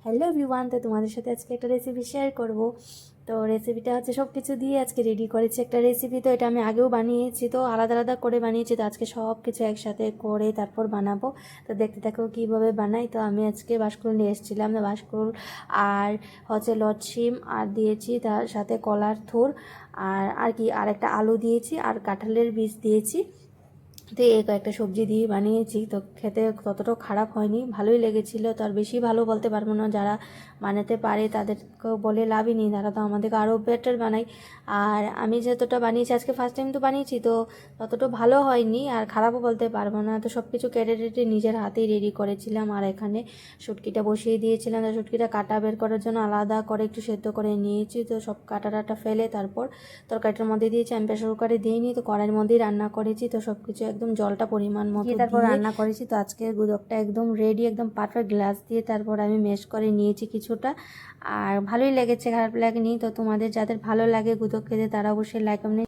Hello everyone, তো তোমাদের সাথে আজকে একটা রেসিপি শেয়ার করব। তো রেসিপিটা হচ্ছে সব কিছু দিয়ে আজকে রেডি করেছি একটা রেসিপি। তো এটা আমি আগেও বানিয়েছি, তো আলাদা আলাদা করে বানিয়েছি, তো আজকে সব কিছু একসাথে করে তারপর বানাবো। তো দেখতে থাকো কীভাবে বানাই। তো আমি আজকে বাঁশকুড়ুল নিয়ে এসেছিলাম, তো বাঁশকুড়ুল আর হচ্ছে লটসিম আর দিয়েছি, তার সাথে কলার থুর আর কি আর একটা আলু দিয়েছি আর কাঁঠালের বীজ দিয়েছি। তো এই কয়েকটা সবজি দিয়ে বানিয়েছি, তো খেতে ততটাও খারাপ হয়নি, ভালোই লেগেছিলো। তো আর বেশি ভালো বলতে পারবো না, যারা বানাতে পারে তাদেরকেও বলে লাভই নেই, তারা তো আমাদেরকে আরও বেটার বানায়। আর আমি যতটা বানিয়েছি আজকে ফার্স্ট টাইম তো বানিয়েছি, তো ততটা ভালো হয়নি আর খারাপও বলতে পারবো না। তো সব কিছু কেটে টেটে নিজের হাতেই রেডি করেছিলাম। আর এখানে শুটকিটা বসিয়ে দিয়েছিলাম, তো শুটকিটা কাটা বের করার জন্য আলাদা করে একটু সেদ্ধ করে নিয়েছি। তো সব কাটা টাটা ফেলে তারপর তরকারিটার মধ্যে দিয়েছি। আমি প্রেসার কুকারে দিইনি, তো কড়াইয়ের মধ্যেই রান্না করেছি। তো সব কিছু একদম জলটা পরিমাণ মতো তারপর রান্না করেছি। তো আজকের গুদকটা একদম রেডি, একদম পারফেক্ট গ্লাস দিয়ে তারপর আমি মেশ করে নিয়েছি কিছুটা। আর ভালোই লেগেছে, খারাপ লাগেনি। তো তোমাদের যাদের ভালো লাগে গুদক খেতে তারা অবশ্যই লাইক কমেন্ট